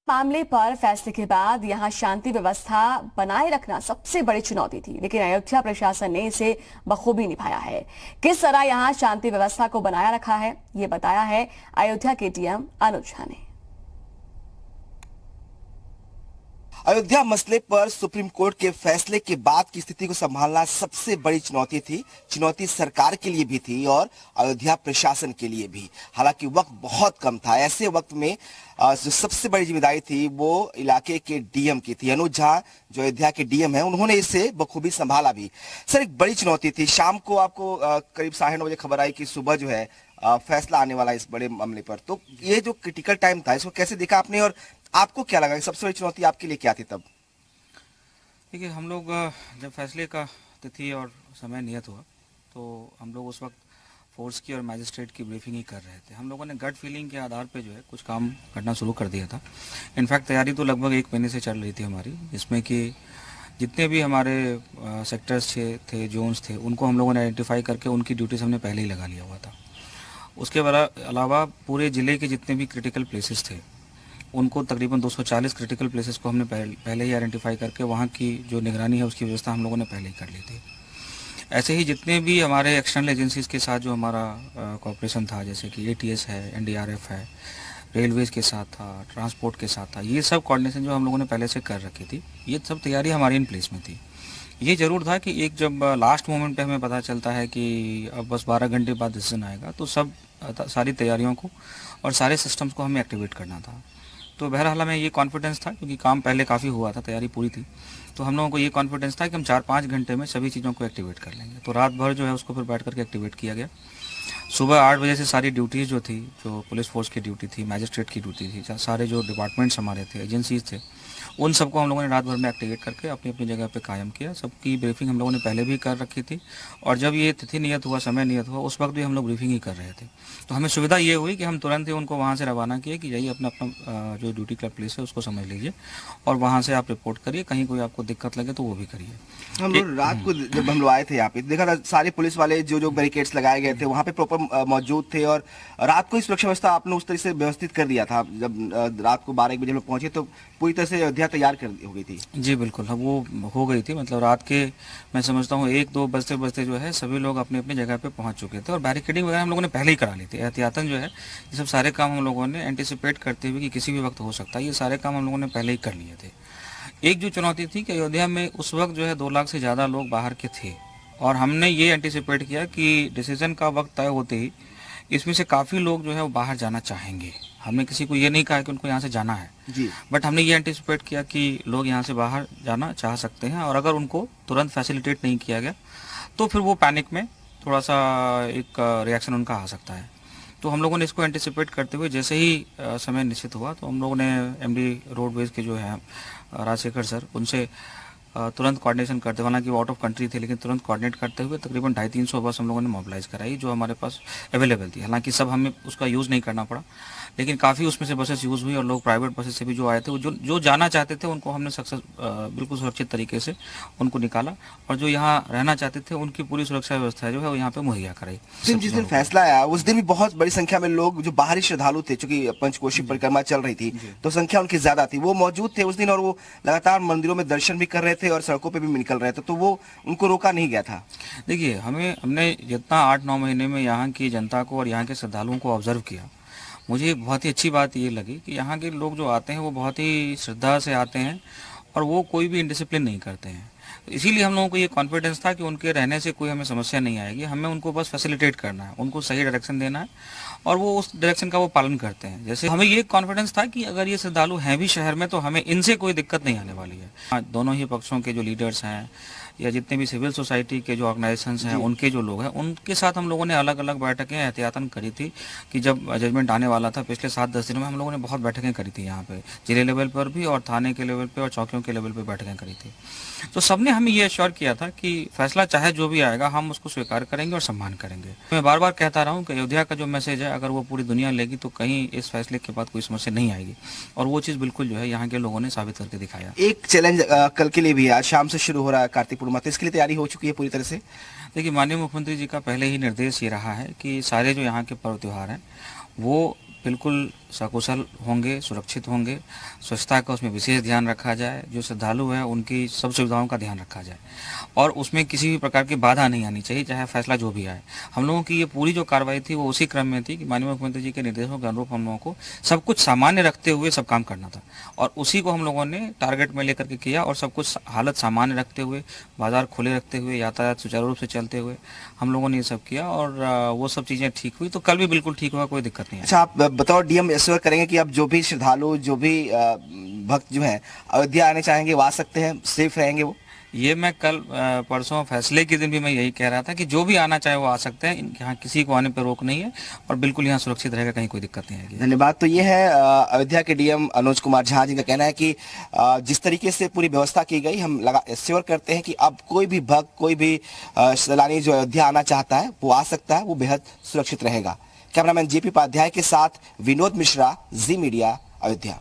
मामले पर फैसले के बाद यहां शांति व्यवस्था बनाए रखना सबसे बड़ी चुनौती थी, लेकिन अयोध्या प्रशासन ने इसे बखूबी निभाया है। किस तरह यहां शांति व्यवस्था को बनाया रखा है, ये बताया है अयोध्या के डीएम अनुज झा ने। अयोध्या मसले पर सुप्रीम कोर्ट के फैसले के बाद की स्थिति को संभालना सबसे बड़ी चुनौती थी। चुनौती सरकार के लिए भी थी और अयोध्या प्रशासन के लिए भी। हालांकि वक्त बहुत कम था। ऐसे वक्त में जो सबसे बड़ी जिम्मेदारी थी वो इलाके के डीएम की थी। अनुज झा जो अयोध्या के डीएम हैं, उन्होंने इसे बखूबी संभाला भी। सर, एक बड़ी चुनौती थी। शाम को आपको करीब 9:30 बजे खबर आई कि सुबह जो है फैसला आने वाला इस बड़े मामले पर। तो ये जो क्रिटिकल टाइम था, इसको कैसे देखा आपने और आपको क्या लगा? सबसे बड़ी चुनौती आपके लिए क्या थी तब? देखिए, हम लोग जब फैसले का तिथि और समय नियत हुआ तो हम लोग उस वक्त फोर्स की और मैजिस्ट्रेट की ब्रीफिंग ही कर रहे थे। हम लोगों ने गट फीलिंग के आधार पे जो है कुछ काम करना शुरू कर दिया था। इनफैक्ट तैयारी तो लगभग 1 महीने से चल रही थी हमारी, जिसमें कि जितने भी हमारे सेक्टर्स थे, जोन्स थे, उनको हम लोगों ने आइडेंटिफाई करके उनकी ड्यूटीज हमने पहले ही लगा लिया हुआ था। उसके अलावा पूरे ज़िले के जितने भी क्रिटिकल प्लेसेस थे, उनको तकरीबन 240 क्रिटिकल प्लेसेस को हमने पहले ही आइडेंटिफाई करके वहाँ की जो निगरानी है उसकी व्यवस्था हम लोगों ने पहले ही कर ली थी। ऐसे ही जितने भी हमारे एक्सटर्नल एजेंसीज़ के साथ जो हमारा कॉपरेशन था, जैसे कि एटीएस है, एनडीआरएफ है, रेलवेज़ के साथ था, ट्रांसपोर्ट के साथ था, ये सब कोऑर्डिनेशन जो हम लोगों ने पहले से कर रखी थी, ये सब तैयारी हमारी इन प्लेस में थी। ये ज़रूर था कि एक जब लास्ट मोमेंट पे हमें पता चलता है कि अब बस 12 घंटे बाद डिसीजन आएगा, तो सारी तैयारियों को और सारे सिस्टम्स को हमें एक्टिवेट करना था। तो बहरहाल हमें ये कॉन्फिडेंस था, क्योंकि काम पहले काफ़ी हुआ था, तैयारी पूरी थी, तो हम लोगों को ये कॉन्फिडेंस था कि हम 4-5 घंटे में सभी चीज़ों को एक्टिवेट कर लेंगे। तो रात भर जो है उसको फिर बैठ करके एक्टिवेट किया गया। सुबह 8 बजे से सारी ड्यूटीज़ जो थी, जो पुलिस फोर्स की ड्यूटी थी, मैजिस्ट्रेट की ड्यूटी थी, सारे जो डिपार्टमेंट्स हमारे थे, एजेंसीज थे, उन सबको हम लोगों ने रात भर में एक्टिवेट करके अपनी अपनी जगह पे कायम किया। सबकी ब्रीफिंग हम लोगों ने पहले भी कर रखी थी और जब ये तिथि नियत हुआ, समय नियत हुआ, उस वक्त भी हम लोग ब्रीफिंग ही कर रहे थे। तो हमें सुविधा ये हुई कि हम तुरंत ही उनको वहाँ से रवाना किए कि जाइए अपना अपना जो ड्यूटी का प्लेस है उसको समझ लीजिए और वहाँ से आप रिपोर्ट करिए। कहीं कोई आपको दिक्कत लगे तो वो भी करिए। हम लोग रात को जब हम लोग आए थे यहाँ पे, देखा था सारे पुलिस वाले जो बैरिकेड्स लगाए गए थे वहाँ पे प्रॉपर मौजूद थे और रात को ही सुरक्षा व्यवस्था आपने उस तरह से व्यवस्थित कर दिया था। जब रात को 12-1 बजे लोग पहुंचे तो पूरी तरह से अयोध्या तैयार कर हो गई थी। जी बिल्कुल, हाँ, वो हो गई थी। मतलब रात के मैं समझता हूँ 1-2 बजते बजते जो है सभी लोग अपने अपनी जगह पे पहुंच चुके थे और बैरिकेडिंग वगैरह हम लोगों ने पहले ही करा ली थी। एहतियातन जो है ये सब सारे काम हम लोगों ने एंटिसिपेट करते हुए कि किसी भी वक्त हो सकता है, ये सारे काम हम लोगों ने पहले ही कर लिए थे। एक जो चुनौती थी कि अयोध्या में उस वक्त जो है 2 लाख से ज़्यादा लोग बाहर के थे और हमने ये एंटिसिपेट किया कि डिसीजन का वक्त तय होते ही इसमें से काफ़ी लोग जो है वो बाहर जाना चाहेंगे। हमने किसी को ये नहीं कहा कि उनको यहाँ से जाना है जी, बट हमने ये एंटिसिपेट किया कि लोग यहाँ से बाहर जाना चाह सकते हैं और अगर उनको तुरंत फैसिलिटेट नहीं किया गया तो फिर वो पैनिक में थोड़ा सा एक रिएक्शन उनका आ सकता है। तो हम लोगों ने इसको एंटिसिपेट करते हुए जैसे ही समय निश्चित हुआ तो हम लोगों ने एमडी रोडवेज के जो है राजशेखर सर, उनसे तुरंत कोऑर्डिनेशन करते हुए, हालांकि वो आउट ऑफ कंट्री थे, लेकिन तुरंत कोऑर्डिनेट करते हुए तकरीबन 250-300 बस हम लोगों ने मोबिलाइज कराई जो हमारे पास अवेलेबल थी। हालांकि सब हमें उसका यूज़ नहीं करना पड़ा, लेकिन काफ़ी उसमें से बसेस यूज़ हुई और लोग प्राइवेट बसेस से भी जो आए थे, वो जो जाना चाहते थे उनको हमने बिल्कुल सुरक्षित तरीके से उनको निकाला और जो यहाँ रहना चाहते थे उनकी पूरी सुरक्षा व्यवस्था जो है वो यहाँ पे मुहैया कराई। जिस दिन फैसला आया उस दिन भी बहुत बड़ी संख्या में लोग जो बाहरी श्रद्धालु थे, चूंकि पंचकोशी परिक्रमा चल रही थी तो संख्या उनकी ज्यादा थी, वो मौजूद थे उस दिन और वो लगातार मंदिरों में दर्शन भी कर रहे थे और सड़कों पे भी निकल रहे थे, तो वो उनको रोका नहीं गया था। देखिए, हमने जितना 8-9 महीने में यहाँ की जनता को और यहाँ के श्रद्धालुओं को ऑब्जर्व किया, मुझे बहुत ही अच्छी बात ये लगी कि यहाँ के लोग जो आते हैं वो बहुत ही श्रद्धा से आते हैं और वो कोई भी इंडिसिप्लिन नहीं करते हैं। इसीलिए हम लोगों को ये कॉन्फिडेंस था कि उनके रहने से कोई हमें समस्या नहीं आएगी। हमें उनको बस फैसिलिटेट करना है, उनको सही डायरेक्शन देना है और वो उस डायरेक्शन का वो पालन करते हैं। जैसे हमें ये कॉन्फिडेंस था कि अगर ये श्रद्धालु हैं भी शहर में तो हमें इनसे कोई दिक्कत नहीं आने वाली है। दोनों ही पक्षों के जो लीडर्स हैं या जितने भी सिविल सोसाइटी के जो ऑर्गेनाइजेशंस हैं, उनके जो लोग हैं, उनके साथ हम लोगों ने अलग अलग बैठकें एहतियातन करी थी कि जब जजमेंट आने वाला था पिछले 7-10 दिनों में हम लोगों ने बहुत बैठकें करी थी यहाँ पे, जिले लेवल पर भी और थाने के लेवल पे और चौकियों के लेवल पे बैठकें करी थी। तो सबने हमें ये एश्योर किया था कि फैसला चाहे जो भी आएगा हम उसको स्वीकार करेंगे और सम्मान करेंगे। मैं बार बार कहता रहा हूँ कि अयोध्या का जो मैसेज है अगर वो पूरी दुनिया लेगी तो कहीं इस फैसले के बाद कोई समस्या नहीं आएगी और वो चीज़ बिल्कुल जो है यहाँ के लोगों ने साबित करके दिखाया। एक चैलेंज कल के लिए भी, आज शाम से शुरू हो रहा है कार्तिक पूर्णिमा, तो इसके लिए तैयारी हो चुकी है पूरी तरह से? देखिए, माननीय मुख्यमंत्री जी का पहले ही निर्देश ये रहा है कि सारे जो यहाँ के पर्व त्यौहार हैं वो बिल्कुल सकुशल होंगे, सुरक्षित होंगे। स्वच्छता का उसमें विशेष ध्यान रखा जाए, जो श्रद्धालु हैं उनकी सब सुविधाओं का ध्यान रखा जाए और उसमें किसी भी प्रकार की बाधा नहीं आनी चाहिए, चाहे फैसला जो भी आए। हम लोगों की ये पूरी जो कार्रवाई थी वो उसी क्रम में थी कि माननीय मुख्यमंत्री जी के निर्देशों के अनुरूप हम लोगों को सब कुछ सामान्य रखते हुए सब काम करना था और उसी को हम लोगों ने टारगेट में लेकर के किया और सब कुछ हालत सामान्य रखते हुए, बाजार खुले रखते हुए, यातायात सुचारू रूप से चलते हुए हम लोगों ने ये सब किया और वो सब चीज़ें ठीक हुई। तो कल भी बिल्कुल ठीक हुआ, कोई दिक्कत नहीं है। अच्छा, आप बताओ डीएम एश्योर करेंगे कि अब जो भी श्रद्धालु, जो भी भक्त जो हैं अयोध्या आने चाहेंगे वो आ सकते हैं, सेफ रहेंगे वो? ये मैं कल परसों फैसले के दिन भी मैं यही कह रहा था कि जो भी आना चाहे वो आ सकते हैं, यहाँ किसी को आने पर रोक नहीं है और बिल्कुल यहाँ सुरक्षित रहेगा, कहीं कोई दिक्कत नहीं आएगी। धन्यवाद। तो ये है अयोध्या के डीएम अनुज कुमार झा जी का कहना है कि जिस तरीके से पूरी व्यवस्था की गई, हम श्योर करते हैं कि अब कोई भी भक्त, कोई भी सैलानी जो अयोध्या आना चाहता है वो आ सकता है, वो बेहद सुरक्षित रहेगा। कैमरामैन जेपी उपाध्याय के साथ विनोद मिश्रा, जी मीडिया, अयोध्या।